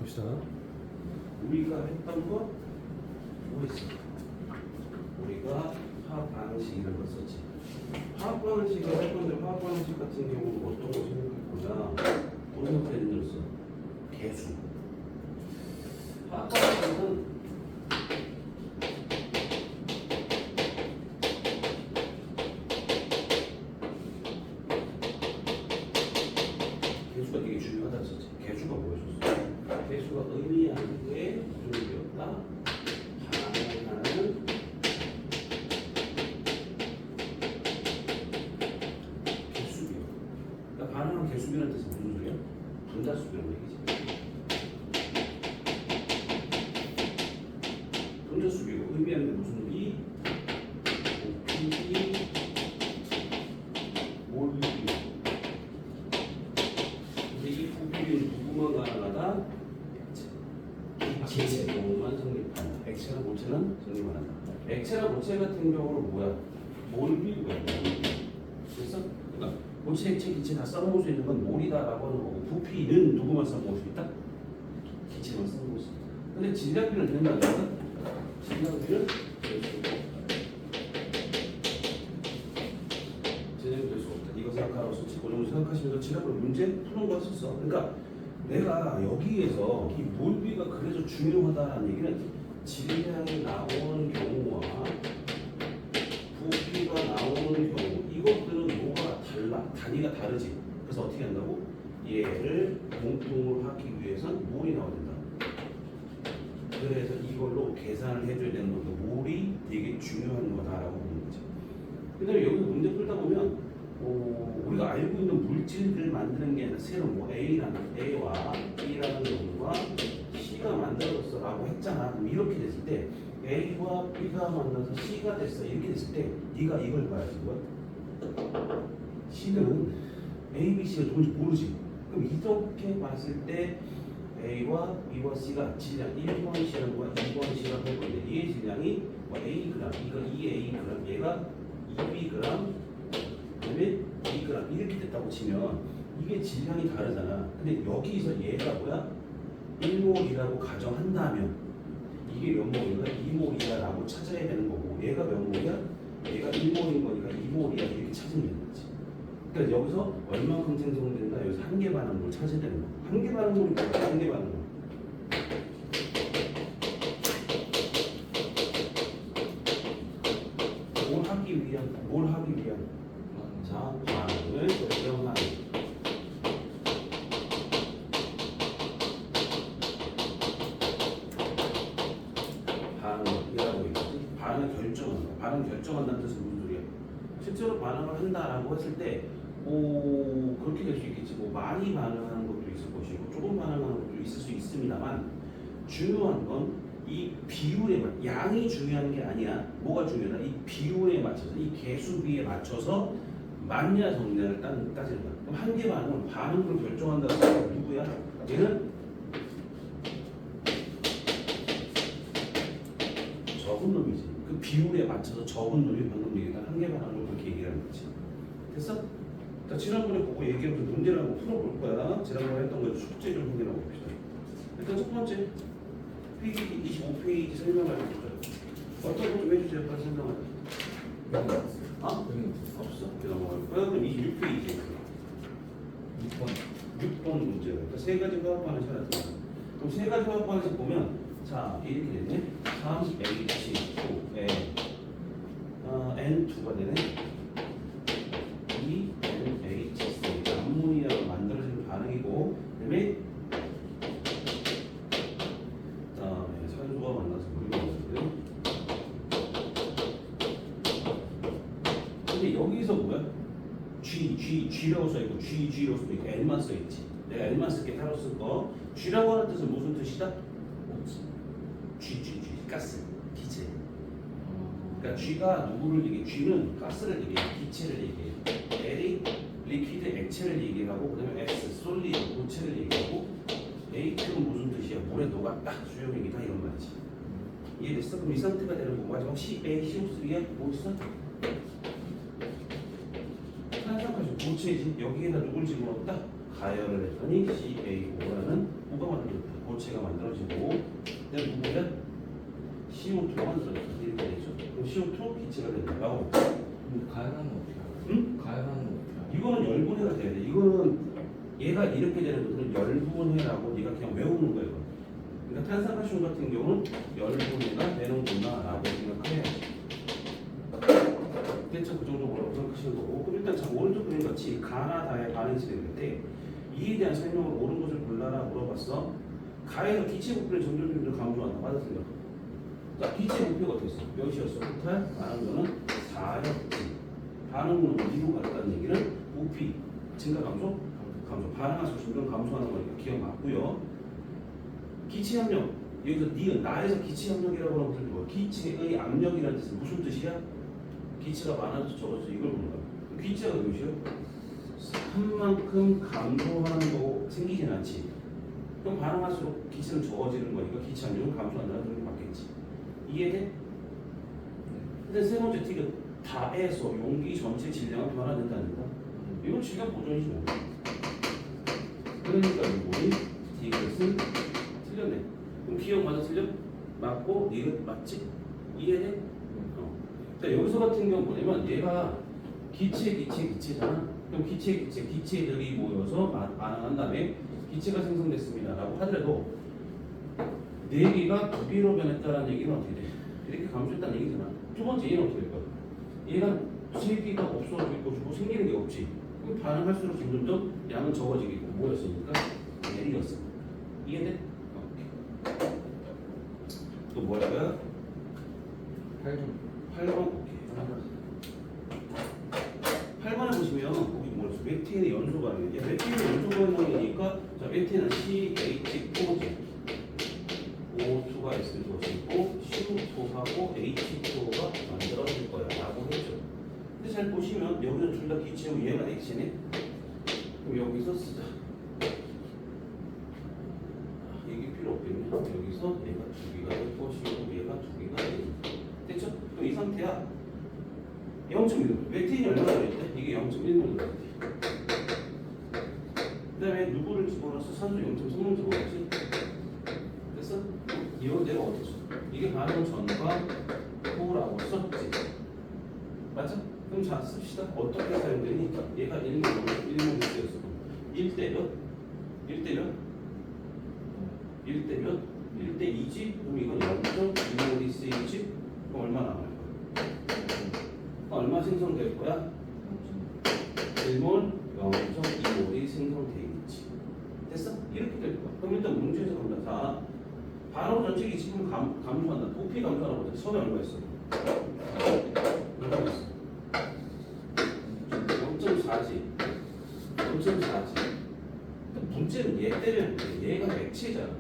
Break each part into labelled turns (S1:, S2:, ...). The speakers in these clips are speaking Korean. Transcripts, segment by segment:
S1: 봅시다.
S2: 우리가 했던 거 뭐였어? 우리가 화학 방식 이런 거 썼지. 화학 방식을 할 건데 화학 방식 같은 경우는 어떤 거 생각할 거냐? 무슨 패턴을 써? 개수. 화학 방식은 개수가 되게 중요하다 썼지. 개수가 뭐였었어? 개수가 의미하는 게 무슨 의미였다? 반응하는 개수비요. 그러니까 반응하는 개수비라는 뜻은 무슨 소리야? 분자수비라는 얘기지. 분자수비고 의미하는 게 무슨 의미? 곱하기 몰비. 근데 이 곱비는 누구만 가능하다? 기체로만 성립한다. 액체나 고체는 성립 안 한다. 액체나 고체 같은 경우는 뭐야? 몰비고야. 그래서 그러니까 고체, 액체, 기체 다 써먹을 수 있는 건 몰이다라고 하는 거고, 부피는 누구만 써먹을 수 있다? 기체만 써먹을 수 있다. 근데 질량비는 된다는 거는 질량비는 될 수 없다. 이거 생각하고 솔직히 그 정도 생각하시면서 지난번에 문제 푸는 거 했었어. 그러니까 내가 여기에서 이 몰비가 그래서 중요하다는 얘기는 질량이 나오는 경우와 부피가 나오는 경우 이것들은 뭐가 달라, 단위가 다르지. 그래서 어떻게 한다고? 얘를 공통을 하기 위해서는 몰이 나와야 된다. 그래서 이걸로 계산을 해줘야 되는 것도 몰이 되게 중요한 거다라고 보는 거지. 그 다음에 여기서 문제 풀다 보면 우리가 알고 있는 물질들을 만드는 게 아니라 새로운 뭐 A와 B라는 놈과 C가 만들어졌어라고 했잖아. 그럼 이렇게 됐을 때 A와 B가 만나서 C가 됐어 이렇게 됐을 때 네가 이걸 봐야지. 뭐야? C는 A, B, C가 누군지 모르지. 그럼 이렇게 봤을 때 A와 B와 C가 질량 1번 C라고 2번 C라고 할 건데 얘의 질량이 뭐 A 그램, 이거 2A 그램, 얘가 2B 그램, 그다음에 2g 이렇게 됐다고 치면 이게 질량이 다르잖아. 근데 여기서 얘가 뭐야? 1몰이라고 가정한다면 이게 몇 몰인가? 2몰이다라고 찾아야 되는 거고, 얘가 몇 몰이야? 얘가 1몰인 거니까 2몰이야 이렇게 찾으면 되는 거지. 그러니까 여기서 얼마큼 생성된다? 여기서 한개 반응물 찾아야 되는 거. 한개 반응물이 뭐야? 한개 반응물. 뭘 하기 위한? 자, 반응을 결정하는. 반응이라고 있지. 반응을 결정한다. 반응 결정한다는 뜻은 무슨 소리야? 실제로 반응을 한다라고 했을 때, 그렇게 될 수 있겠지. 뭐 많이 반응하는 것도 있을 것이고, 조금 반응하는 것도 있을 수 있습니다만, 중요한 건 이 비율에 양이 중요한 게 아니야. 뭐가 중요하다? 이 비율에 맞춰서, 이 개수비에 맞춰서 맞냐 적냐를 따지는 거야. 그럼 한 개 반응을 결정한다는 건 누구야? 얘는 적은 놈이지. 그 비율에 맞춰서 적은 놈이 방금 얘기한 한 개 반응을 그렇게 얘기하는 거지. 됐어? 자, 지난번에 보고 얘기해서 문제를 한번 풀어볼 거야. 지난번에 했던 거 숙제 좀 확인해 봅시다. 일단 첫 번째 페이지 25페이지 설명을 해볼까요? 어떤 거 좀 해주세요. 빨리 설명을. 없어. 넘어갈 거야. 그럼 26페이지. 6번 문제가. 그러니까 세 가지 화합반을 찾았잖아. 그럼 세 가지 화합반에서 보면 자 이렇게 되네. 3H9에 N2가 되네. 2NH3 암모니아로 만들어지는 반응이고, 그다음에 산소가 만나서 물이 만들어요. 근데 여기서 뭐야? G라고 써있고 G라고 써있고 L만 써있지. 내가 L만 쓸게 따로 쓸 거. G라고 하는 뜻은 무슨 뜻이다? G 가스, 기체. 그러니까 G가 누구를 얘기해? G는 가스를 얘기해, 기체를 얘기해. L이 리퀴드 액체를 얘기하고, 그 다음에 X 솔리드 고체를 얘기하고, H는 무슨 뜻이야? 물에 녹았다, 수용액이다 이런 말이지. 이해됐어? 그럼 이 상태가 되는 거 마지막 CaCO3에 뭐 있어? 산소가스 고체지. 여기에다 누굴 집어넣었다? 가열을 했더니 CaO라는 뭐가 만들어졌다? 고체가 CO2가 만들어졌어. 이렇게 되죠. 그럼 CO2 기체가 된다고.
S1: 가열하는 어떻게 알아?
S2: 응?
S1: 가열하는 어떻게 알아?
S2: 이거는 열분해가 돼야 돼. 이거는 얘가 이렇게 되는 것들은 열분해라고 네가 그냥 외우는 거야. 이거. 그러니까 탄산칼슘 같은 경우는 열분해가 되는구나라고 생각해야지. 대체 그 정도로 생각하시는 거고. 그럼 일단 자 오른쪽 그림 같이 가나 다의 반응식이 되는데 이에 대한 설명을 옳은 것을 골라라 물어봤어. 가에서 기체 부피를 점점 감소한다. 맞았습니다. 자, 기체 부피가 어떻게 했어? 몇이었어? 토탈 반응도는 4였지. 반응은 어디로 갔다는 얘기는 부피 증가 감소? 감소. 반응할수록 점점 감소하는 거니까 기억 맞고요. 기체 압력 여기서 니은 나에서 기체 압력이라고 하는 것을 뭐 기체의 압력이라는 뜻은 무슨 뜻이야? 기체가 많아서 적어서 이걸 보는 거야. 기체가 몇이야? 한 만큼 감소하는 거 생기진 않지. 그럼 반응할수록 기체는 적어지는 거니까 기체 압력은 감소한다는 소리 맞겠지. 이해돼? 근데 세 번째 팁은 다에서 용기 전체 질량은 변화된다는 거. 이건 질량 보존이지 뭐. 그러니까 이거는 이것은 틀렸네. 그럼 기억 맞아 틀려? 맞고 니은 맞지? 이해돼? 자 여기서 같은 경우 뭐냐면 얘가 기체잖아. 그럼 기체들이 모여서 반응한 다음에 기체가 생성됐습니다라고 하더라도 네 개가 두 개로 변했다는 얘기는 어떻게 돼? 이렇게 감소했다는 얘기잖아. 두 번째 얘는 어떻게 될 거야? 얘가 세 개가 없어지고 주고 생기는 게 없지. 그럼 반응할수록 점점 양은 적어지겠고 뭐였으니까 L이었어. 이해돼? 오케이. 또 뭐라고요? 8번 오케이. 8번에 보시면 거기 뭐였어? 웨트인의 연소 반응이야. 웨트인의 연소 반응이니까 자 웨트인은 CH4지. O2가 있을 것이고 CO2하고 H2O가 만들어질 거야 라고 했죠. 근데 잘 보시면 여기는 둘 다 기체고 얘가 X네. 그럼 여기서 쓰자. 이게 필요 없겠네. 여기서 얘가 두 개가 될 것이고 얘가 두 개가 될 됐죠? 그럼 이 상태야. 0.1. 웨트인이 얼마나 들어있대? 이게 0.1몰 들어있대. 그 다음에 누구를 집어넣어서 산소 0.3몰 집어넣었지? 됐어? 이거 내가 어떻게 써? 이게 반응 전과 후라고 썼지. 맞죠? 그럼 자 씁시다. 어떻게 사용되니? 얘가 1몰이었어. 1대 몇? 1대 몇? 1대 몇? 1대 2지? 그럼 이건 0.1몰이 쓰이지? 그럼 얼마 남을 거야? 얼마 생성될 거야? 1몰 0.2몰이 생성되겠지. 됐어? 이렇게 될 거야. 그럼 일단 문제에서 간다. 자, 반응 전체기 지금 감소한다. 부피 감소하는 거죠. 처음에 얼마였어? 0.4지. 0.4지. 문제는 얘 때문에 얘가 액체잖아.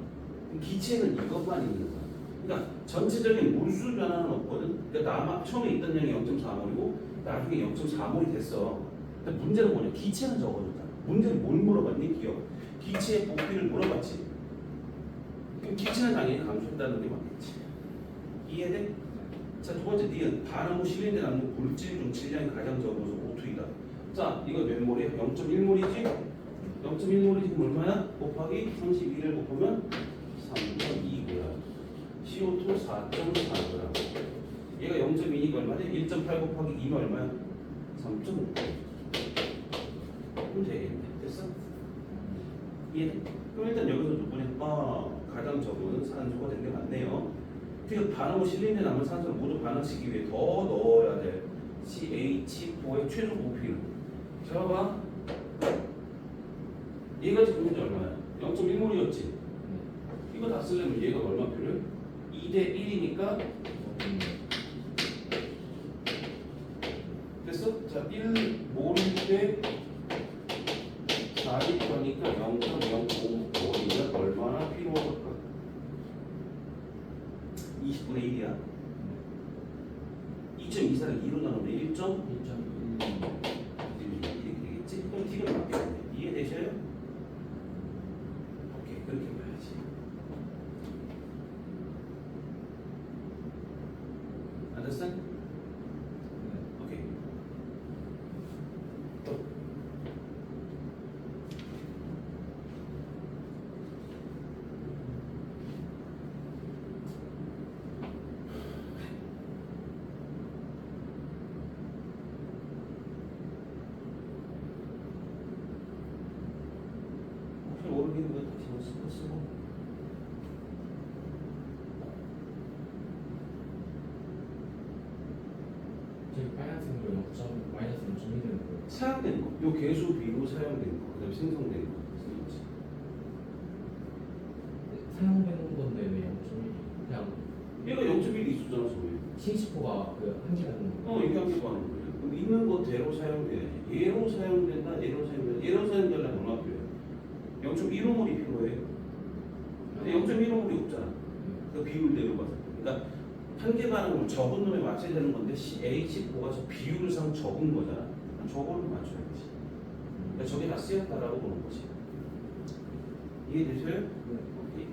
S2: 기체는 이것만 있는 거야. 그러니까 전체적인 물수 변화는 없거든. 그러니까 처음에 있던 양이 0.4몰이고 나중에 0.4몰이 됐어. 근데 문제는 뭐냐? 기체는 적어졌잖아. 문제는 뭘 물어봤니? 기억. 기체의 부피를 물어봤지. 그럼 기체는 당연히 감소했다는 게 맞겠지. 이해돼? 자, 두 번째 니은 반응 후 실린데 남는 물질 중 질량이 가장 적어서 O2이다. 자, 이거 몇 몰이야? 0.1몰이지? 0.1몰이 지금 얼마야? 곱하기 32를 곱하면 3.2g. CO2 4.4g. 얘가 0.2니까 얼마지? 1.8 곱하기 2면 얼마야? 3.5. 그럼 되겠네. 됐어? 이해돼? 그럼 일단 여기서 누구냐? 가장 적은 산소가 되는 게 맞네요. 그 반응 후 실린데 남은 산소를 모두 반응시키기 위해 더 넣어야 될 CH4의 최소 부피를. 자, 봐봐. 얘가 지금 현재 얼마야? 0.1몰이었지? 이거 다 쓰려면 얘가 얼마 필요해? 2대 1이니까 됐어? 자, 1몰일 때 4리터니까 0.05몰이면 얼마나 필요할까? 20분의 1이야. 2.24를 2로 나누면 1.1 이렇게 되겠지? 그럼 T가 맞겠네. 이해되셔요? 오케이, 그렇게 봐야지. Understand? 오케이. 또.
S1: 쓰고 저기 빨간색으로 0. 마이너스 0.1은 뭐
S2: 사용된 거. 요 개수 비로 사용된 거. 그다음에 생성된 거. 쓰는지.
S1: 사용되는 건데 왜 0.1? 그냥
S2: 얘가 0.1이 있었잖아, 저기.
S1: C식포가 그 한계라는 거.
S2: 이게 한개도 하는 거예요. 그럼 있는 거대로 사용돼야지. 얘로 사용된다, 얘로 사용된다. 얘로 사용되려면 얼마 필요해요? 0.15몰이 필요해요. 근데 0.15몰이 없잖아. 그 비율대로 봤을 때. 그러니까 한계 반응을 적은 놈에 맞춰야 되는 건데 H9가 저 비율상 적은 거잖아. 저거를 맞춰야지. 그러니까 저게 다 쓰였다라고 보는 거지. 이해되세요? 오케이.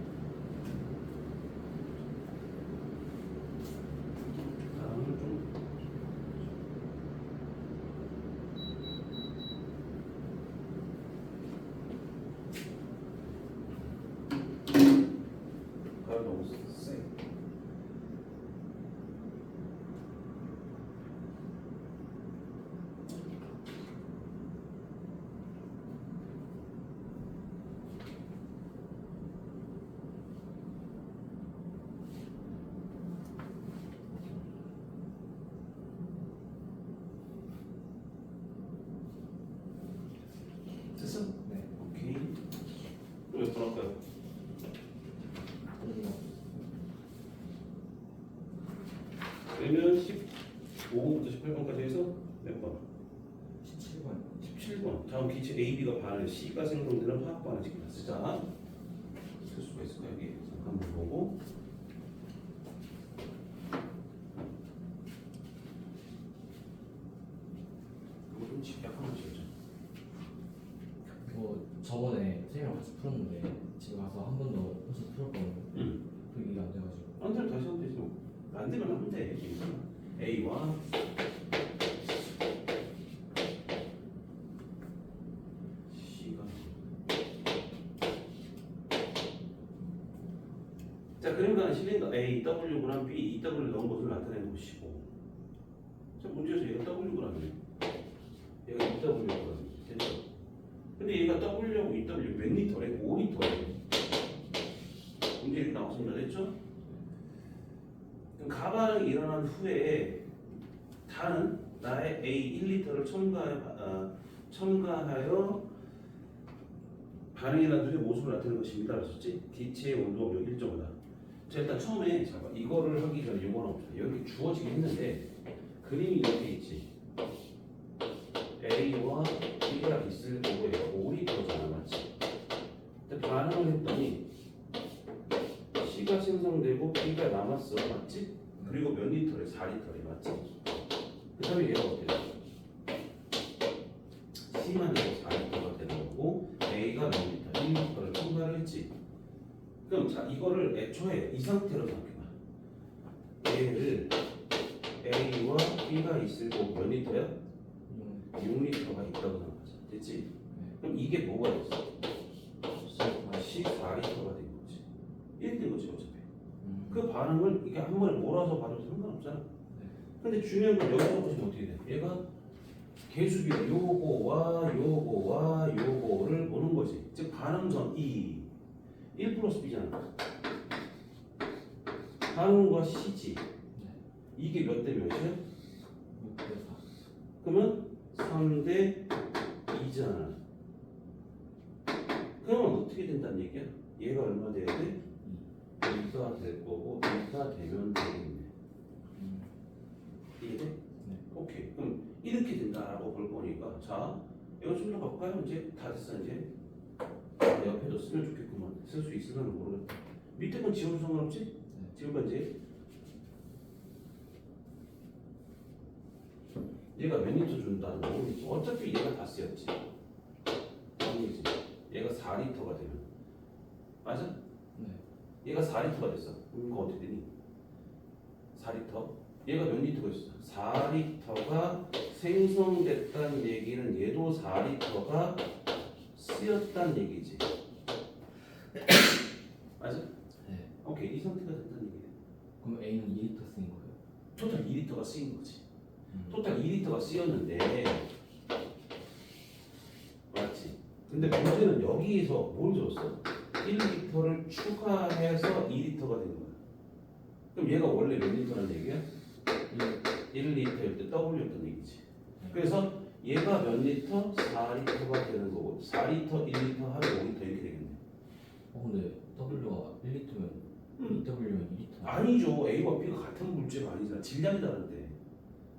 S2: 다음은 좀 가을 너무 세. 됐어?
S1: 네.
S2: 오케이. 그럼 몇 번 할까요? 그러면 15번부터 18번까지 해서 몇 번?
S1: 17번.
S2: 17번. 다음 기체 A, B가 반응해 C가 생성되는 화학 반응식이다. 쓰자. 쓸 수가 있을까 여기? 잠깐만 보고. 이거 좀 집약하면 되죠.
S1: 뭐 저번에 쌤이랑 같이 풀었는데 집에 가서 한 번 더 혼자 풀었거든요.
S2: 응.
S1: 그게 안 돼가지고.
S2: 안 되면 다시 하면 되죠. 안 되면 하면 돼. 괜찮아. A와 C가. 자, 그러니까 실린더 A, W구나 B, EW를 넣은 것을 나타내는 것이고. 자, 문제에서 얘가 W구라네. 얘가 EW구라네. 됐죠? 근데 얘가 W하고 EW 몇 리터래? 5리터래. 문제 이렇게 나왔습니다. 됐죠? 그럼 가반응이 일어난 후에 다른 나의 A 1리터를 첨가하여 반응이 일어난 후에 모습을 나타내는 것입니다. 그랬었지? 기체의 온도가 일정하다. 자, 일단 처음에 잠깐 이거를 하기 전에 요거는 없어요. 이렇게 주어지긴 했는데 그림이 이렇게 있지. A와 B가 있을 거고요. 5리터잖아, 맞지? 근데 반응을 했더니 C가 생성되고 B가 남았어, 맞지? 그리고 몇 리터래? 4리터래, 맞지? 그 다음에 얘가 어떻게 돼? C만 해도 4리터가 되는 거고 A가 몇 리터? 1리터를 첨가를 했지. 그럼 자, 이거를 애초에 이 상태로 생각해봐. 얘를 A와 B가 있을 거고 몇 리터야? 6리터가 있다고 생각하자. 됐지? 그럼 이게 뭐가 됐어? C4리터가 된 거지. 이렇게 된 거지, 어차피. 그 반응을 이렇게 한 번에 몰아서 봐도 상관없잖아. 근데 중요한 건 여기서 보시면 어떻게 돼? 얘가 개수비로 요거와 요거와 요거를 보는 거지. 즉 반응전 1 플러스 B잖아. 반응과 C지. 이게 몇 대 몇이야?
S1: 6대 4.
S2: 그러면 3대 2잖아. 그러면 어떻게 된다는 얘기야? 얘가 얼마 돼야 돼? 2가 될 거고 2가 되면 되겠네. 이해돼?
S1: 네.
S2: 오케이. 그럼 이렇게 된다라고 볼 거니까 자 이거 좀 더 바꿔요. 이제 다 됐어 이제. 옆에도 쓰면 좋겠구만. 쓸 수 있으면 모르겠다. 밑에 건 지워도 상관없지? 지울까 이제? 얘가 몇 리터 준다는 거 어차피 얘가 다 쓰였지. 아니지. 얘가 4리터가 되면 맞아?
S1: 네.
S2: 얘가 4리터가 됐어. 그럼 이거 어떻게 되니? 4리터. 얘가 몇 리터가 있어? 4리터가 생성됐다는 얘기는 얘도 4리터가 쓰였다는 얘기지. 맞아?
S1: 네.
S2: 오케이. 이 상태가 됐다는 얘기네.
S1: 그럼 A는 2리터 쓰인 거예요?
S2: 토탈 2리터가 쓰인 거지. 토탈 2리터가 쓰였는데 맞지? 근데 문제는 여기에서 뭘 줬어? 1리터를 추가해서 2리터가 된 거야. 그럼 얘가 원래 몇 리터라는 얘기야? 1리터일 때 W였던 얘기지. 그래서 얘가 몇 리터? 4리터가 되는 거고 4리터, 1리터 하면 5리터 이렇게 되겠네.
S1: 근데 W가 1리터면 2W면 2리터.
S2: 아니죠. A와 B가 같은 물체가 아니잖아. 질량이 다른데.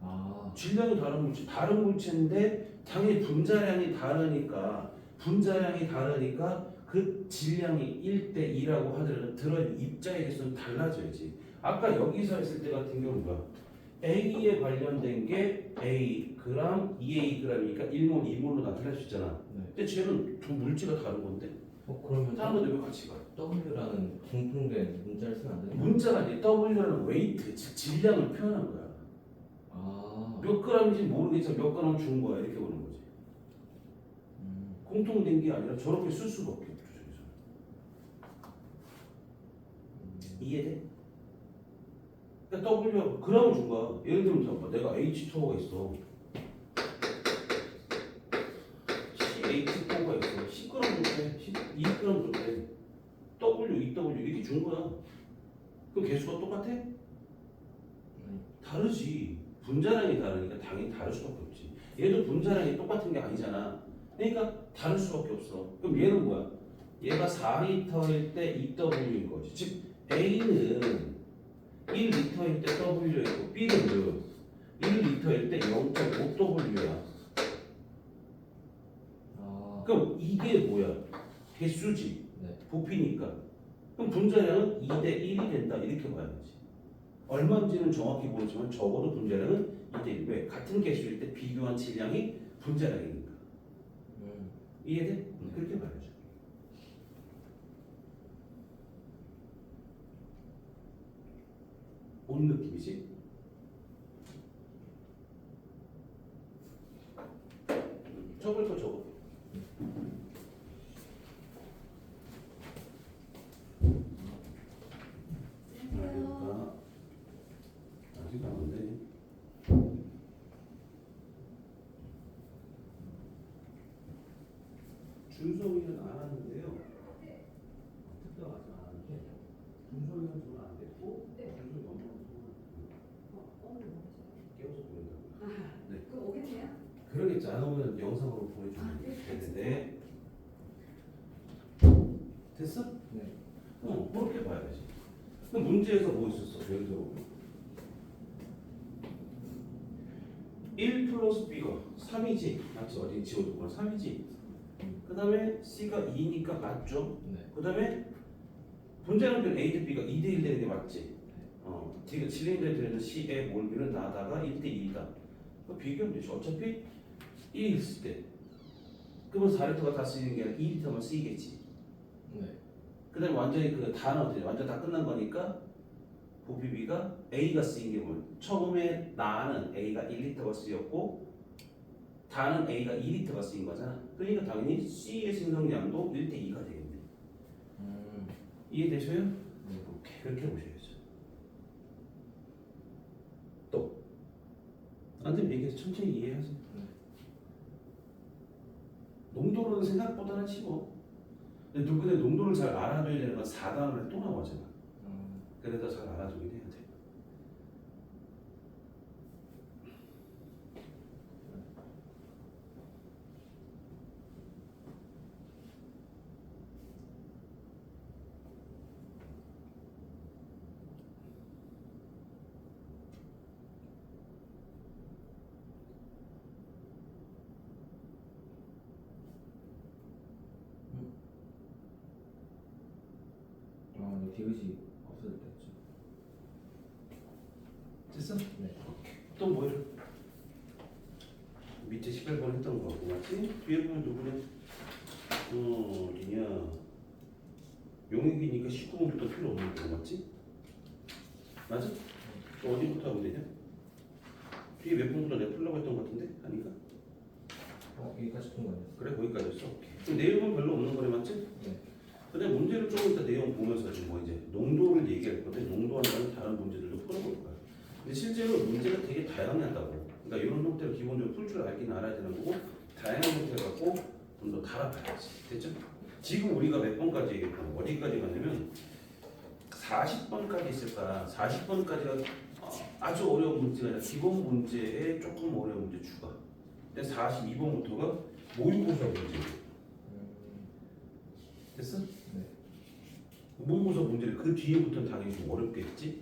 S1: 아,
S2: 질량이 다른 물체인데 당연히 분자량이 다르니까 그 질량이 1대 2라고 하더라도 들어있는 입자의 개수는 달라져야지. 아까 여기서 했을 때 같은 경우는 뭐야? A에 관련된 게 A 그램, 2A 그램이니까 1몰, 2몰로 나타낼 수 있잖아.
S1: 네.
S2: 근데 쟤는 두 물체가 다른 건데
S1: 그러면
S2: 다른 건데 왜 같이 가?
S1: W라는 공통된 문자를 쓰면 안 되는 거야?
S2: 문자가 아니라 W라는 웨이트, 즉 질량을 표현한 거야.
S1: 아,
S2: 몇 그램인지 모르겠지만 몇 그램 준 거야 이렇게 보는 거지. 공통된 게 아니라 저렇게 쓸 수가 없겠죠. 저기서. 이해돼? 그러니까 W 그램을 준 거야. 예를 들면 잠깐 내가 H2O가 있어. CH4가 있어. 10g 줬대. 2g 줬대. W, EW 이렇게 준 거야. 그럼 개수가 똑같아? 다르지. 분자량이 다르니까 당연히 다를 수밖에 없지. 얘도 분자량이 똑같은 게 아니잖아. 그러니까 다를 수밖에 없어. 그럼 얘는 뭐야? 얘가 4리터일 때 2W인 거지. 즉 A는 1리터일 때 W이고 B는 1리터일 때 0.5W야.
S1: 아,
S2: 그럼 이게 뭐야? 개수지.
S1: 네.
S2: 부피니까. 그럼 분자량은 2대 1이 된다. 이렇게 봐야지. 얼마인지는 정확히 모르지만 적어도 분자량은 2대 1. 왜? 같은 개수일 때 비교한 질량이 분자량이니까. 이해돼? 그렇게 봐야죠. 온 느낌이지? 적을 거 적어. 그러니까 아직 안 온대. 준성이는 안 하는데요. 특별 아직 안 하는데 준성이는 전화 안 됐고 준성이 엄마는 전화 깨워서 보낸다고요. 네.
S3: 그 오겠네요?
S2: 그러겠지. 안 오면 영상으로 보내주면 되는데 됐어?
S1: 네.
S2: 그렇게 봐야지. 그럼 문제에서 뭐 있었어? 예를 들어 1 플러스 B가 3이지. 맞지? 어디 지워뒀구나. 3이지. 그 다음에 C가 2니까 맞죠?
S1: 네.
S2: 그 다음에 분자량별 A 대 B가 2대 1 되는 게 맞지? 지금 실린더에 들어있는 C의 몰비는 나다가 1대 2다. 비교하면 되죠. 어차피 1이 있을 때 그러면 4리터가 다 쓰이는 게 아니라 2리터만 쓰이겠지.
S1: 네.
S2: 그 다음에 완전히 그 다는 어떻게 완전 다 끝난 거니까 부피비가 A가 쓰인 게 뭐야? 처음에 나는 A가 1리터가 쓰였고 다는 A가 2리터가 쓰인 거잖아. 그러니까 당연히 C의 생성량도 1대 2가 되겠네. 이해되셔요? 오케이. 그렇게 보셔야죠. 또 안 되면 얘기해서 천천히 이해하세요. 농도는 생각보다는 쉬워. 근데 농도를 잘 알아둬야 되는 건 4단원에 또 나오잖아. 그래서 잘 알아두긴 해야 돼.
S1: 근데 디귿이 없어질 때였죠.
S2: 됐어?
S1: 네.
S2: 또 뭐야? 밑에 18번 했던 거 맞지? 뒤에 보면 누구냐? 어디냐? 용액이니까 19번부터 필요 없는 거 맞지? 맞아? 또 어디부터 하면 되냐? 뒤에 몇 번부터 내가 풀려고 했던 거 같은데? 아닌가?
S1: 여기까지 푼 거예요.
S2: 그래 거기까지 했어. 그럼 내용은 별로 없는 거네 맞지?
S1: 네.
S2: 근데 문제를 조금 이따 내용 보면서 지금 뭐 이제 농도를 얘기할 건데 농도와는 다른 문제들도 풀어볼 거야. 근데 실제로 문제가 되게 다양하다고. 그러니까 이런 형태로 기본적으로 풀 줄 알긴 알아야 되는 거고 다양한 형태 갖고 좀 더 달아봐야지. 됐죠? 지금 우리가 몇 번까지 얘기했던 어디까지 갔냐면 40번까지 있을까? 40번까지가 아주 어려운 문제가 아니라 기본 문제에 조금 어려운 문제 추가. 근데 42번부터가 모의고사 문제. 됐어?
S1: 네.
S2: 모의고사 문제를 그 뒤에부터는 당연히 좀 어렵겠지.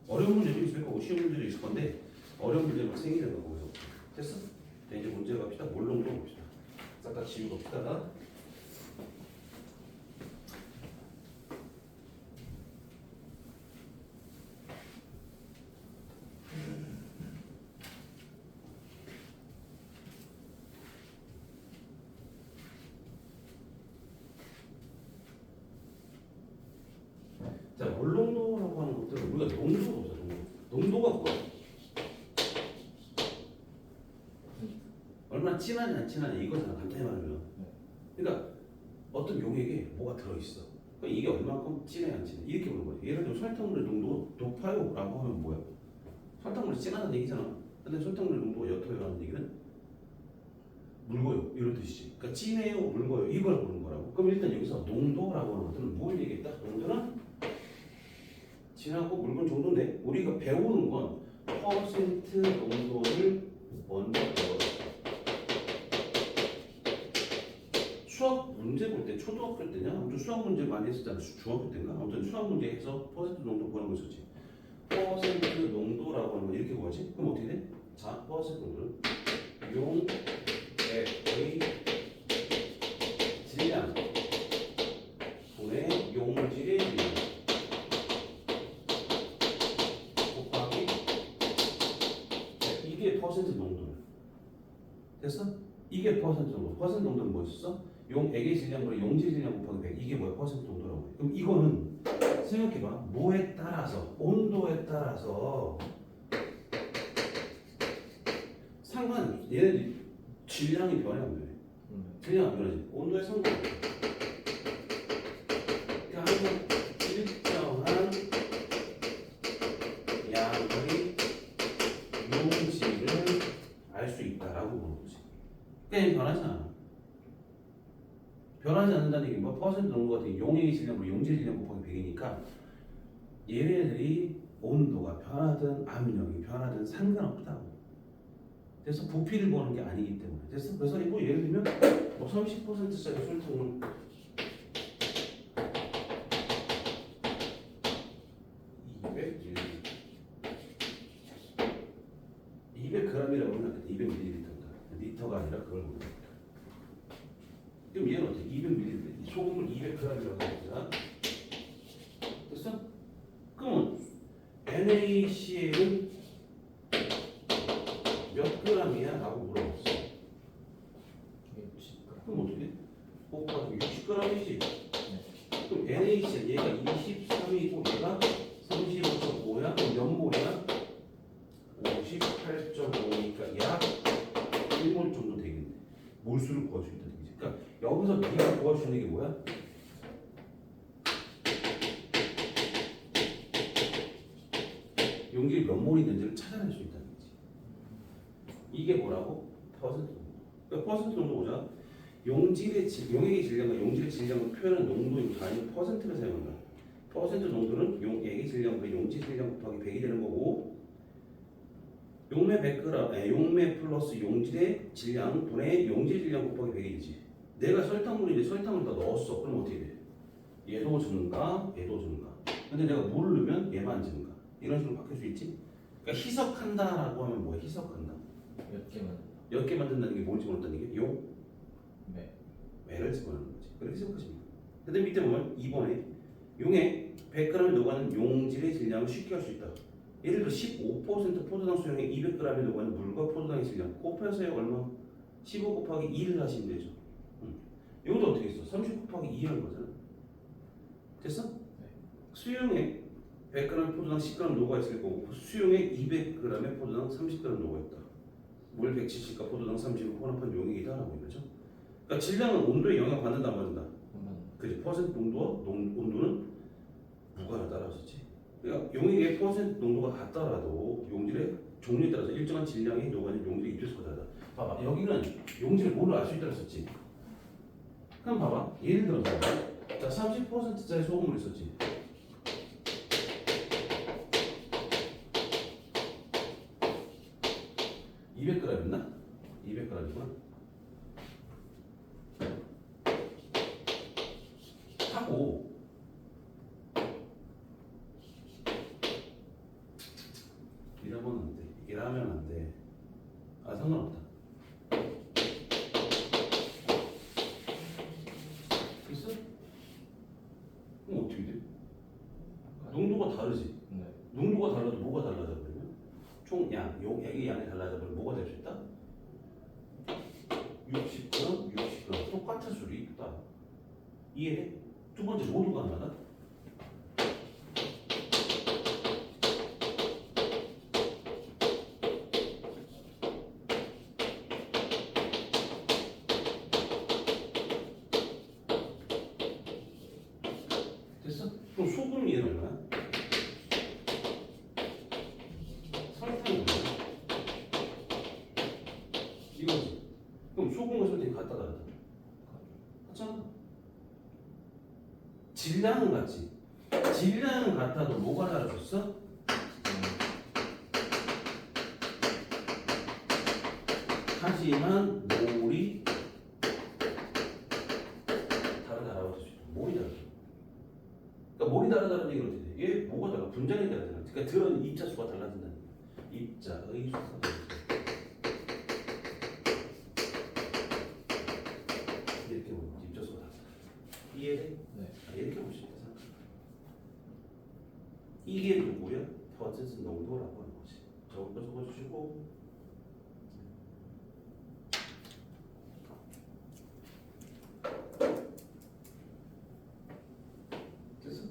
S2: 어려운 문제도 있을 거고 쉬운 문제도 있을 건데 어려운 문제만 생기는 거 거기서. 됐어? 자, 이제 문제 갑시다. 몰롱도 봅시다. 싹 다 지우고 갑시다. 자, 몰롱도라고 하는 것들은 우리가 농도로 보자. 농도가 뭐야? 얼마나 진하냐 안 진하냐 이거잖아 간단히 말하면. 그러니까 어떤 용액에 뭐가 들어있어. 그러니까 이게 얼마큼 진해 안 진해 이렇게 보는 거지. 예를 들어 설탕물의 농도가 높아요 라고 하면 뭐야? 설탕물이 진하다는 얘기잖아. 근데 설탕물의 농도가 옅어요 라는 얘기는 묽어요 이런 뜻이지. 그러니까 진해요 묽어요 이걸 보는 거라고. 그럼 일단 여기서 농도라고 하는 것들은 뭘 얘기했다? 농도는 진하고 묽은 정도인데 우리가 배우는 건 퍼센트 농도를 먼저 배워요. 수학 문제 볼 때 초등학교 때냐? 아무튼 수학 문제 많이 했었잖아. 중학교 때인가? 아무튼 수학 문제 해서 퍼센트 농도 보는 거 있었지. 퍼센트 농도라고 하는 거 이렇게 구하지? 그럼 어떻게 돼? 자, 퍼센트 농도는 용액의 질량 분의 용질의 질량 곱하기 이게 퍼센트 농도야. 됐어? 이게 퍼센트 농도. 퍼센트 농도는 뭐였어? 용액의 질량분의 용질 질량 곱하기 100 이게 뭐야? 퍼센트 농도라고 해. 그럼 이거는 생각해봐. 뭐에 따라서 온도에 따라서 상관 얘네들 질량이 변해 안 변해? 질량 안 변하지. 온도에 상관없어. 그러니까 항상 일정한 양의 용질을 알 수 있다라고 보는 거지. 그러니까 변하지 않아. 변하지 않는다는 얘기는 뭐 퍼센트 농도 같은 용액의 질량으로 용질 질량 곱하기 100이니까 얘네들이 온도가 변하든 압력이 변하든 상관없다고. 그래서 부피를 보는 게 아니기 때문에. 그래서 뭐 예를 들면 뭐 30%짜리 설탕을 200g이라고 하면 200ml인가? 리터가 아니라 그걸 보는 거야. 그럼 얘는 어떻게 200ml 소금을 200g이라고 하자. 됐어? 그러면 NaCl은 몇 g이야? 라고 물어봤어. 그럼 어떻게? 곱하기 60g이지. 그럼 NaCl 얘가 23이고 얘가 35.5야? 그럼 몇 몰이야? 58.5니까 약 1몰 정도 되겠네. 몰수를 구할 수 있다는 얘기지. 그러니까 여기서 네가 구할 수 있는 게 뭐야? 용질이 몇 몰이 있는지를 찾아낼 수 있다는 거지. 이게 뭐라고? 퍼센트 농도. 그러니까 퍼센트 농도 보자. 용액의 질량과 용질의 질량을 표현하는 농도인 단위 퍼센트를 사용한다. 퍼센트 농도는 용액의 질량분의 용질 질량 곱하기 100이 되는 거고 용매 100g, 용매 플러스 용질의 질량 분의 용질 질량 곱하기 100이 되지. 내가 설탕물인데 설탕을 다 넣었어. 그럼 어떻게 돼? 얘도 증가, 얘도 증가. 근데 내가 물을 넣으면 얘만 증가. 이런 식으로 바뀔 수 있지. 그러니까 희석한다라고 하면 뭐야? 희석한다. 몇 개 만든다는 게 뭔지 모른다는 게 매를 집어넣는 거지. 그렇게 생각하시면 돼요. 근데 밑에 보면 2번에 용액 100g에 녹아는 용질의 질량을 쉽게 할 수 있다. 예를 들어 15% 포도당 수용액 200g에 녹아는 물과 포도당의 질량 곱해서요 얼마? 15 곱하기 2를 하시면 되죠. 이것도 어떻게 했어? 30 곱하기 2 하는 거잖아. 됐어? 수용액 100g 포도당 10g 녹아있을 거고 수용액 200g에 포도당 30g 녹아있다. 물 170가 포도당 30을 혼합한 용액이다 라고 이거죠. 그러니까 질량은 온도에 영향 받는다 안 받는다? 그지. 퍼센트 농도와 온도는 무관을 따라서지. 그러니까 용액의 퍼센트 농도가 같더라도 용질의 종류에 따라서 일정한 질량이 녹아있는 용질이 있을 거다. 봐봐 여기는 용질을 뭘로 알 수 있다고 했었지. 그럼 봐봐. 예를 들어서 자 30%짜리 소금을 있었지. 200g이었나? 200g이구나. 하고 이러면 안 돼. 이러면 안 돼. 아 상관없다. 됐어? 그럼 어떻게 돼? 농도가 다르지.
S1: 네.
S2: 농도가 달라도 뭐가 달라져 버리면 총양, 액의 양이 달라져 버리면 뭐가 될 수 있다? 60g, 60g 똑같은 수로 있다. 이해해? 두 번째 모두가 안 맞아? 됐어? 그럼 소금이 얘는 얼마야? 설탕이 얼마야? 이거지. 그럼 소금과 설탕이 같다 다르다? 같잖아. 질량은 같지. 질량은 같아도 뭐가 달라졌어? 하지만 몰이 다르다라고 할 수 있어. 몰이 다르다. 그러니까 몰이 다르다는 얘기는 어떻게 돼? 얘 뭐가 달라? 분자량이 다르잖아. 그러니까 들어있는 입자 수가 달라진다는 거야. 입자의 수가 달라진다. 이렇게 보면 입자 수가 달라. 이해돼?
S1: 네.
S2: 이렇게 볼 수 있다. 이게 누구야? 퍼센트 농도라고 하는 거지. 저거 적어주시고 됐어?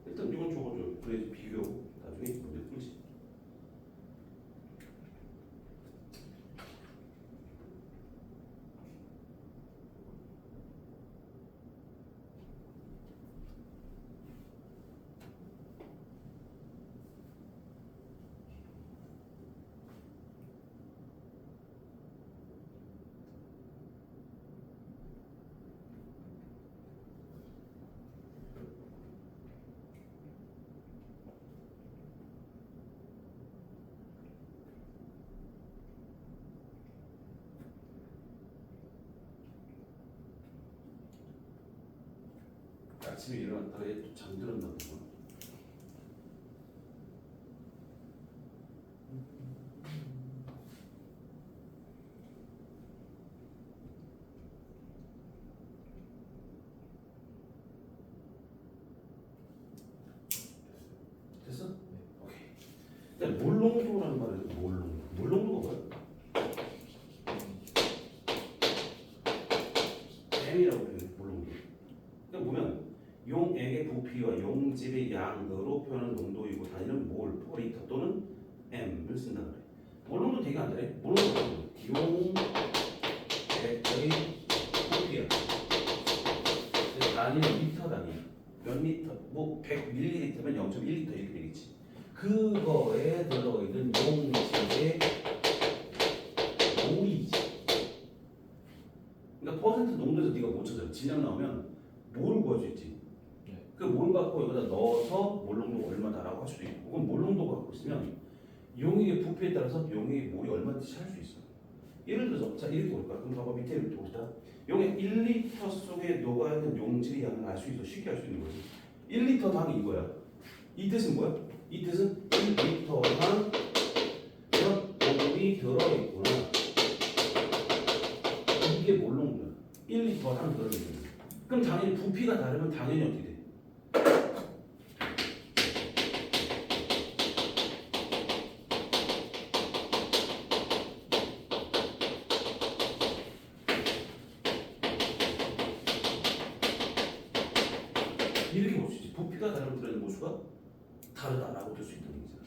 S2: 일단 이건 적어줘. 그래야지 비교하고 나중에 문제 풀지. 아침에 일어났다가 얘 또 잠들었나 보구나. 됐어? 오케이. 일단 몰농도라는 말은 몰농도. 몰농도가 뭐야? M이라고 표현해. 몰농도. 그러니까 보면 용액의 부피와 용질의 양으로 표현한 농도이고 단위는 몰, 퍼리터 또는 M을 쓴다 그래. 몰농도 되게 안 되네. 몰농도 용액의 부피야. 단위는 리터 단위야. 몇 리터? 뭐 100ml면 0.1리터 이렇게 되겠지. 그거에 들어있는 용질의 몰이지. 그러니까 퍼센트 농도에서 네가 못 찾아. 질량 나오면 몰을 구할 수 있지. 그 몰 갖고 여기다 넣어서 몰 농도가 얼마다라고 할 수도 있고, 그건 몰 농도 갖고 있으면 용액의 부피에 따라서 용액의 몰이 얼마인지 찾을 수 있어. 예를 들어서 자 이렇게 볼까? 그럼 봐봐 밑에 이렇게 봅시다. 용액 1리터 속에 녹아있는 용질의 양을 알 수 있어. 쉽게 알 수 있는 거지. 1리터 당이 이거야. 이 뜻은 뭐야? 이 뜻은 1리터당 몇 몰이 들어있구나. 이게 몰 농도야. 1리터당 들어있는 거야. 그럼 당연히 부피가 다르면 당연히 어떻게 돼? 이렇게 볼 수 있지. 부피가 다르면 들어있는 모수가 다르다라고 들 수 있다는 얘기잖아.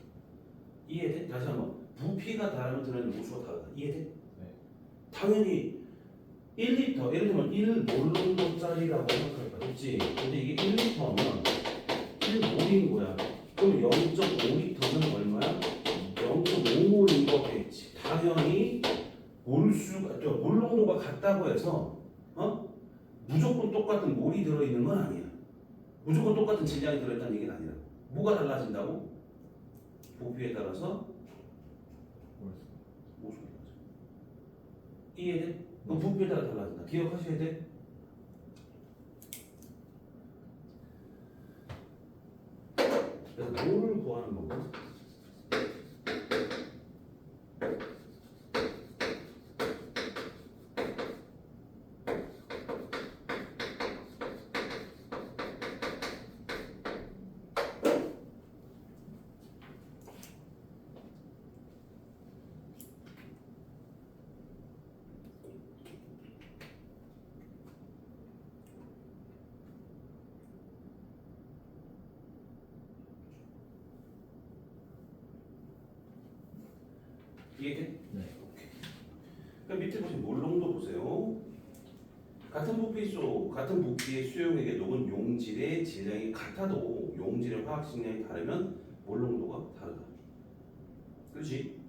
S2: 이해돼? 다시 한번. 부피가 다르면 들어있는 모수가 다르다. 이해돼?
S1: 네.
S2: 당연히 1리터, 예를 들면 1몰농도짜리라고 생각할까? 그렇지? 근데 이게 1리터면 1몰인 거야. 그럼 0.5리터는 얼마야? 0.5몰인 거겠지. 당연히 몰수가, 몰농도가 같다고 해서 물 무조건 똑같은 몰이 들어있는 건 아니야. 무조건 똑같은 질량이 들어있다는 얘기는 아니라. 뭐가 달라진다고? 부피에 따라서 모습이 달라져. 이해돼? 그 부피에 따라 달라진다. 기억하셔야 돼. 그래서 몰을 구하는 거고. 이해돼?
S1: 네.
S2: 그럼 밑에 보시면 몰롱도 보세요. 같은 부피의 수용액에 녹은 용질의 질량이 같아도 용질의 화학식량이 다르면 몰롱도가 다르다. 그렇지?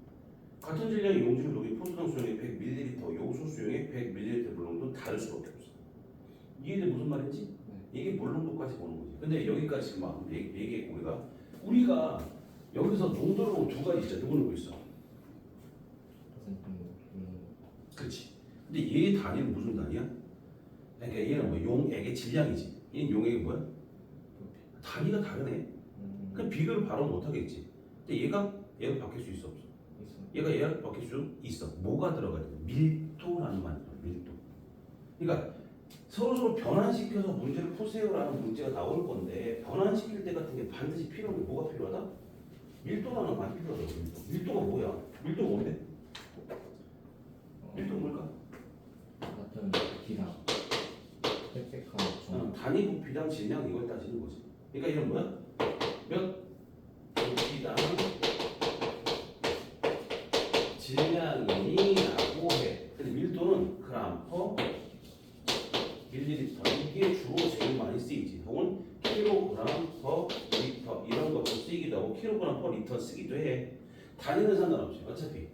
S2: 같은 질량의 용질을 녹인 포도당 수용액 100ml, 요소 수용액 100ml 몰롱도는 다를 수밖에 없어. 이해돼? 무슨 말인지? 이게 몰롱도까지 보는 거지. 근데 여기까지 막 얘기했고 우리가 여기서 농도를 두 가지 있잖아. 누구 있어? 그렇지. 근데 얘의 단위는 무슨 단위야? 그러니까 얘는 뭐 용액의 질량이지. 얘는 용액이 뭐야? 단위가 다르네. 그럼 비교를 바로 못 하겠지. 근데 얘가 바뀔 수 있어 없어? 얘가 바뀔 수 있어. 뭐가 들어가야 돼? 밀도라는 말이야. 밀도. 그러니까 서로 변환시켜서 문제를 푸세요라는 문제가 나올 건데 변환시킬 때 같은 게 반드시 필요한 게 뭐가 필요하다? 밀도라는 말이 필요하다고. 밀도가 뭐야? 밀도가 뭔데? 밀도가 뭘까?
S1: 같은 부피랑 빽빽한
S2: 단위 부피당 질량 이걸 따지는 거지. 그러니까 이런 뭐야? 몇 부피당 질량이라고 해. 근데 밀도는 그램 퍼 밀리리터 이게 주로 제일 많이 쓰이지. 혹은 킬로그램 퍼 리터 이런 것도 쓰이기도 하고 킬로그램 퍼 리터 쓰기도 해. 단위는 상관없이 어차피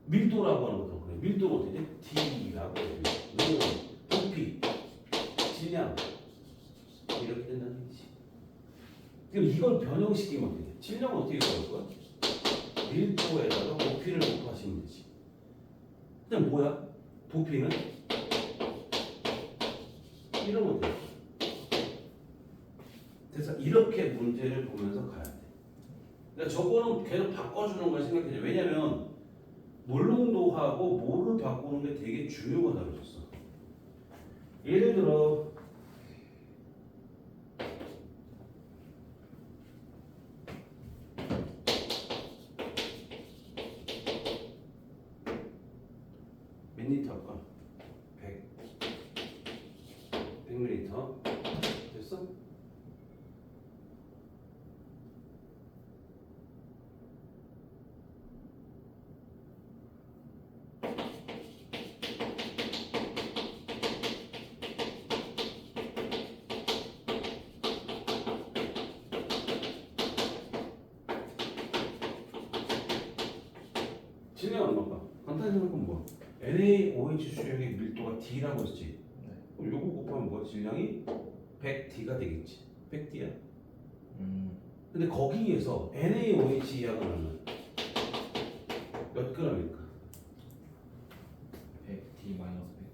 S2: 밀도라고 하는 거죠. 그래. 밀도가 어떻게 돼? T라고 해. 부피, 질량 이렇게 된다는 얘기지. 그럼 이걸 변형시키면 어떻게 돼? 질량은 어떻게 구할 거야? 밀도에다가 부피를 곱하시면 되지. 그냥 뭐야? 부피는 이러면 돼. 그래서 이렇게 문제를 보면서 가야 돼. 그러니까 저거는 계속 바꿔주는 걸 생각해. 왜냐면 몰롱도하고 몰을 바꾸는 게 되게 중요하다고 그랬어. 예를 들어 몇 리터 할까? 100ml 됐어? 질량은 얼마일까? 간단히 생각하면 뭐 NaOH 수용의 밀도가 D라고 했지. 그럼 요거 곱하면 뭐 질량이 100D가 되겠지. 100D야. 근데 거기에서 NaOH 양은 얼마? 몇 g일까?
S1: 100D 마이너스 100.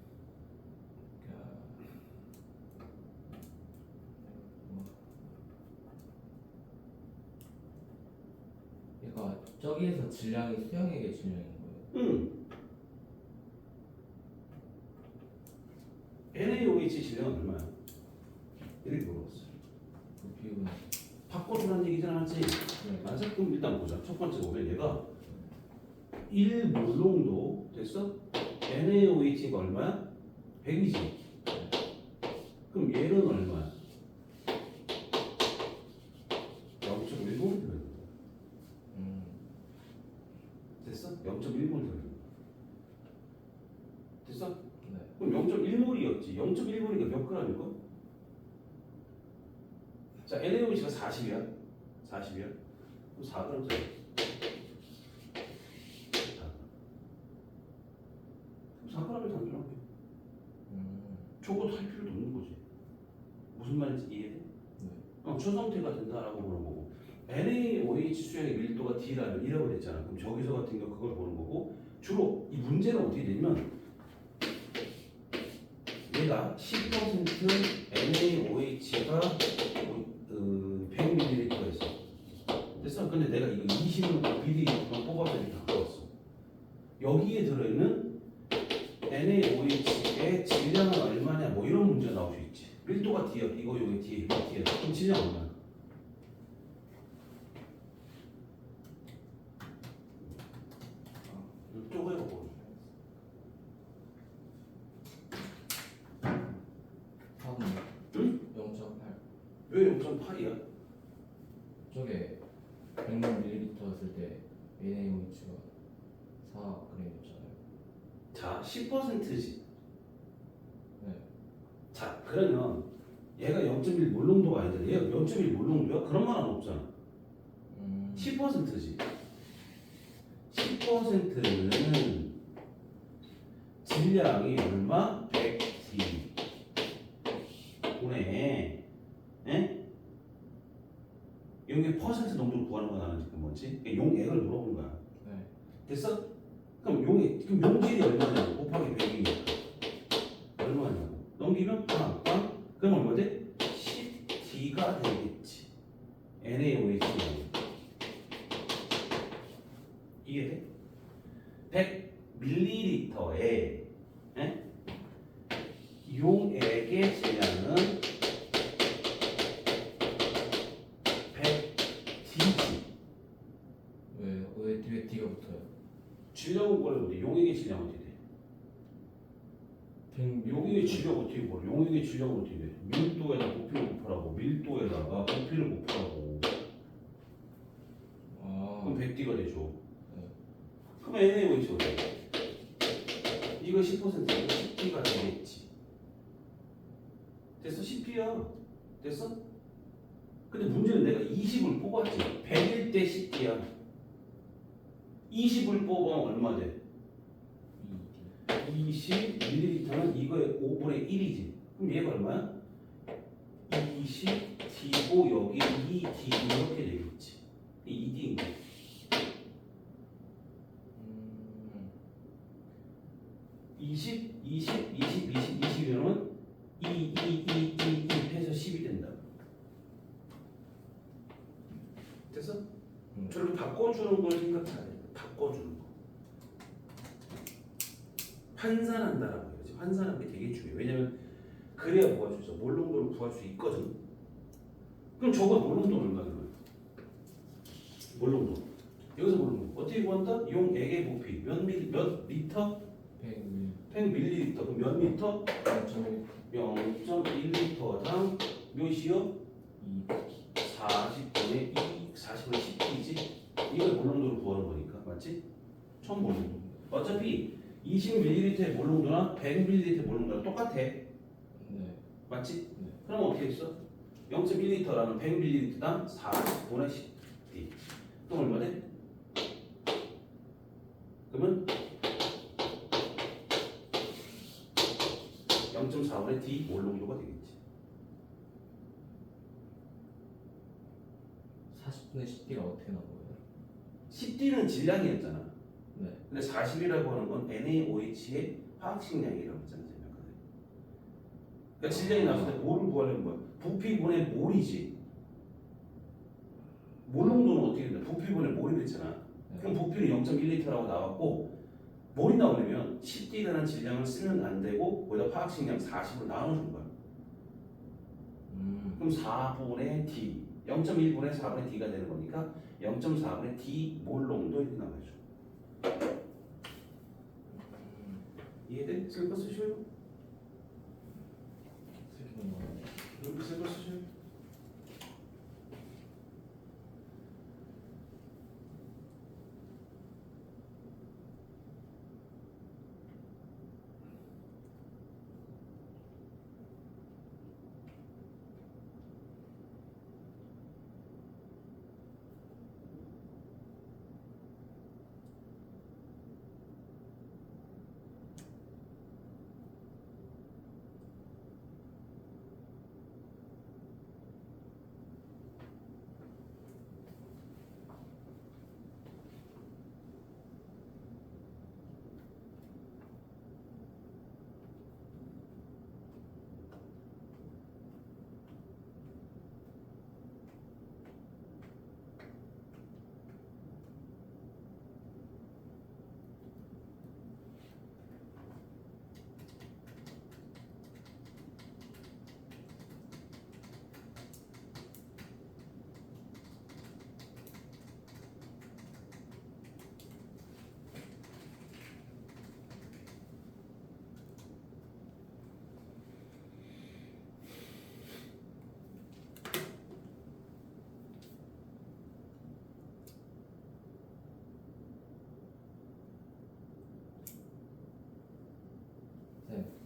S1: 그러니까 저기에서 질량이 수용액의 질량인 거예요.
S2: NaOH 질량은 얼마야? 이렇게 물어봤어.
S1: 부피분
S2: 바꿔주라는 얘기지 않았지?
S1: 네.
S2: 맞아? 그럼 일단 보자. 첫 번째 보면 얘가 1몰롱도 됐어? NaOH가 얼마야? 100이지? 그럼 얘는 얼마야? 0.1몰 들어있는 거야. 됐어? 0.1몰 들어있는 거야. 됐어?
S1: 네.
S2: 그럼 0.1몰이었지. 0.1몰이니까 몇 g일까? 자, NaOH가 40이야. 40이야. 그럼 4g짜리. 4g을 단순하게. 저것도 할 필요도 없는 거지. 무슨 말인지 이해돼? 초성태가 된다라고 보는 거고 NaOH 수용의 밀도가 D라면 1이라고 됐잖아. 그럼 저기서 같은 경우 그걸 보는 거고 주로 이 문제는 어떻게 되냐면 얘가 10% NaOH가 100ml였어. 됐어? 근데 내가 이거 20을 BD만 뽑아서 이렇게 갖고 왔어. 여기에 들어있는 NaOH의 질량은 얼마냐 뭐 이런 문제가 나올 수 있지. 밀도가 D야. 이거 여기 D에 D야. 그럼 질량 얼마야? 쪼개고
S1: 4분
S2: 응?
S1: 0.8
S2: 왜 0.8이야?
S1: 저게 100ml였을 때 NaOH가 4g이었잖아요.
S2: 자, 10%지.
S1: 네.
S2: 자, 그러면 얘가 0.1 몰농도가 아니잖아. 얘가 0.1 몰농도야? 그런 말은 없잖아. 10%지. 10%는 질량이 얼마? 100D 분의 여기 퍼센트 농도를 구하는 거 나는 지금 뭐지? 용액을 물어본 거야.
S1: 네.
S2: 됐어? 그럼 그럼 용질이 얼마냐고 곱하기 100이니까 얼마냐고 넘기면 빵 그럼 얼마 돼? 10D가 되겠지. NaOH 이해돼? 100ml에 용액의 질량은 100D지.
S1: 왜 뒤에 D가 붙어요?
S2: 질량은 뭐래? 용액의 질량 어떻게 돼?
S1: 100
S2: 용액의 질량 어떻게 보래? 용액의 질량은 어떻게 돼? 밀도에다 부피를 곱하라고. 밀도에다가 부피를 곱하라고. 그럼 100D가 되죠.
S1: 네.
S2: 그럼 NaOH 어때? 이거 10%면 10D가 되겠지. 됐어? 10D야. 됐어? 근데 문제는 내가 20을 뽑았지. 100일 때 10D야. 20을 뽑으면 얼마 돼? 20ml는 이거의 5분의 1이지. 그럼 얘가 얼마야? 20D고 여기 2D 이렇게 되겠지. 2D인 거야. 20, 20, 20, 20, 20이면 2 해서 10이 된다. 됐어? 저렇게 바꿔주는 걸 생각해야 돼. 바꿔주는 거. 환산한다라고 해야지. 환산하는 게 되게 중요해. 왜냐면 그래야 뭐가 수 있어. 몰농도를 구할 수 있거든. 그럼 저거 몰농도 얼마나? 몰농도. 여기서 몰농도 어떻게 구한다? 용액의 부피 몇 리터? 100ml. 그럼 몇 리터? 0.1리터당 몇이요? 40분의 2, 40분의 10이지? 이걸 몰농도를 구하는 거니까. 맞지? 처음 몰농도. 어차피 20ml의 몰농도나 100ml의 몰농도랑 똑같아.
S1: 네.
S2: 맞지?
S1: 네.
S2: 그럼 어떻게 했어? 0.1리터라는 100ml당 40분의 10D. 그럼 얼마 돼? 그러면 0.4분의 D 몰농도가 되겠지.
S1: 40분의 10D가 어떻게 나온 거예요?
S2: 10D는 질량이었잖아.
S1: 네.
S2: 근데 40이라고 하는 건 NaOH의 화학식량이라고 했잖아. 그러니까 질량이 나왔을 때 몰을 구하려면 뭐야? 부피분의 몰이지. 몰농도는 어떻게 된다? 부피분의 몰이 됐잖아.
S1: 네.
S2: 그럼 부피는 0.1리터라고 나왔고 몰이 나오려면 10D라는 질량을 쓰면 안 되고 거기다 화학식량 40으로 나눠준 거야. 그럼 4분의 D 0.1분의 4분의 D가 되는 거니까 0.4분의 D 몰농도 이렇게 나와야죠. 이해돼? 쓸 거 쓰셔요? 이렇게 쓸 거 쓰셔요?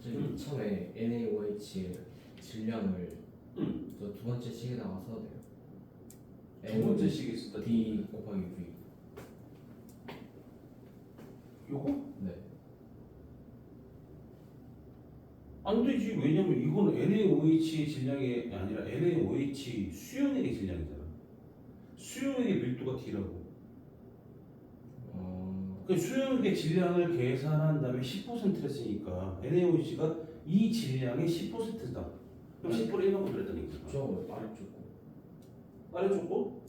S1: 쌤, 저기 처음에 NaOH 질량을 저 두 번째 식에다가 써도 돼요?
S2: 두 번째 식에 쓰다
S1: D 곱하기 V.
S2: 요거?
S1: 네.
S2: 안 되지. 왜냐면 이거는 NaOH 질량이 아니라 NaOH 수용액의 질량이잖아. 수용액의 밀도가 D라고. 그 수용액의 질량을 계산한 다음에 10% 했으니까 NaOH가 이 질량의 10%다. 그럼 10%를 1만큼 들었다는 얘기잖아.
S1: 저 아래쪽 거.
S2: 아래쪽 거?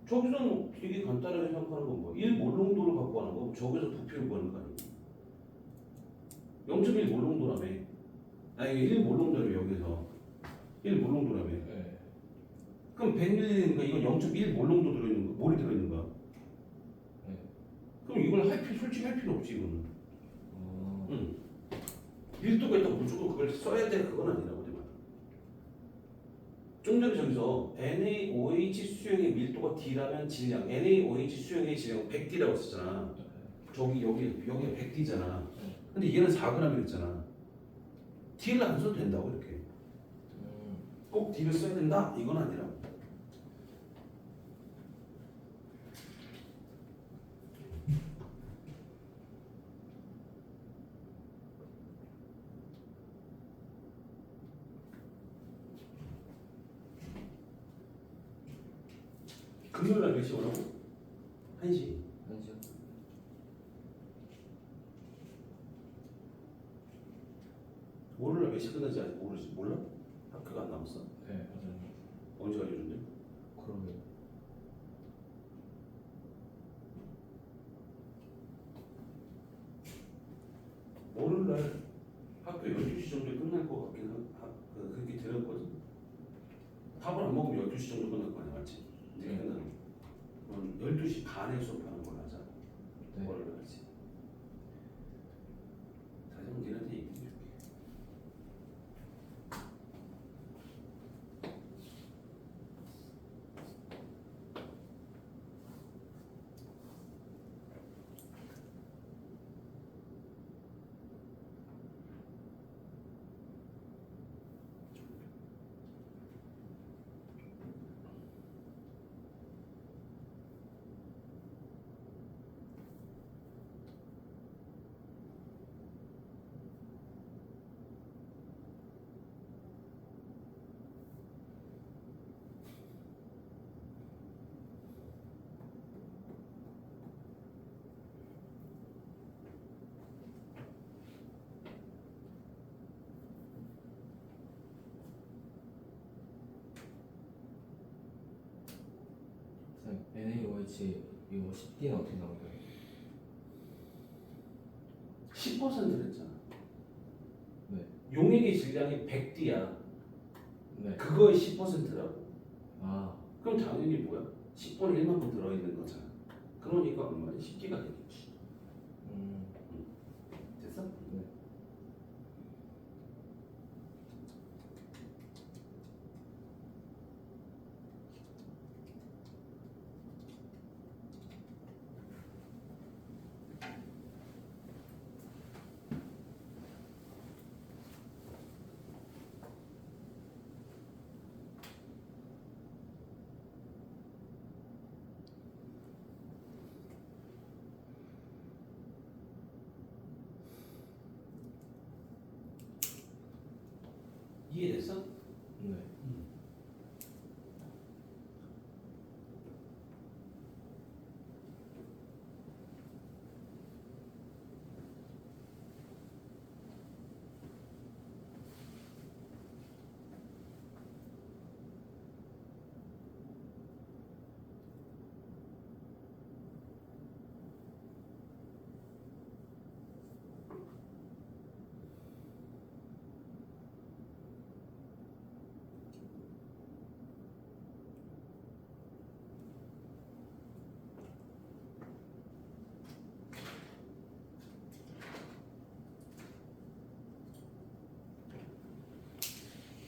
S2: 저기서는 되게 간단하게 생각하는 건 뭐? 1몰롱도를 갖고 하는 거, 저기서 부피를 구하는 거 아니야? 0.1몰롱도라며. 아니 1몰롱도라며 여기서 1몰롱도라며.
S1: 네.
S2: 그럼 100ml니까 이건 0.1몰롱도 들어있는 거, 몰이 들어있는 거야.
S1: 네.
S2: 그럼 이걸 솔직히 할 필요 없지 이거는. 응. 밀도가 있다고 무조건 그걸 써야 돼 그건 아니라고 내 말. 좀 전에 저기서 NaOH 수용의 밀도가 D라면 질량, NaOH 수용의 질량 100D라고 썼잖아. 여기가 100D잖아. 근데 얘는 4g 했잖아. D를 안 써도 된다고 이렇게. 꼭 D를 써야 된다 이건 아니라. 금요일날 몇 시 오라고? 1시.
S1: 한시요?
S2: 월요일날 몇 시 끝나지 아직 모르지 몰라? 학교가 안 남았어?
S1: 네, 맞아요.
S2: 언제 알려준대?
S1: 그러게요.
S2: 월요일날 학교 12시 정도에 끝날 것 같긴 그렇게 들었거든. 밥을 안 먹으면 12시 정도 끝날 거 아니야, 맞지?
S1: 네.
S2: 그러면 12시 반에 수업하는 걸로 하자.
S1: 네.
S2: 월요일 날지. 다시 한번 니한테 얘기해 줄게.
S1: 쌤, NaOH 이거 10D는 어떻게 나오나요?
S2: 10%를 했잖아.
S1: 네.
S2: 용액의 질량이 100D야.
S1: 네.
S2: 그거의 10%라고.
S1: 아,
S2: 그럼 당연히 뭐야? 10분의 1만큼 들어있는 거잖아. 그러니까 얼마나 10D가 되겠지. 됐어?
S1: 네.
S2: 이해됐어?
S1: 네.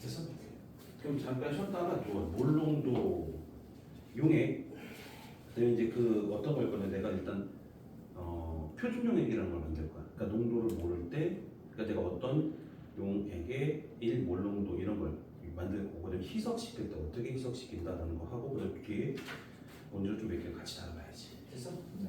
S2: 됐어? 그럼 잠깐 쉬었다가 또 몰롱도 용액 그다음에 이제 그 어떤 걸 거냐 내가 일단 표준용액이라는 걸 만들 거야. 그러니까 농도를 모를 때 그러니까 그러니까 내가 어떤 용액의 1몰 농도 이런 걸 만들고 그다음에 희석시킬 때 어떻게 희석시킨다라는 거 하고 그다음 뒤에 원주를 좀 몇 개 같이 다뤄봐야지.
S1: 됐어? 네.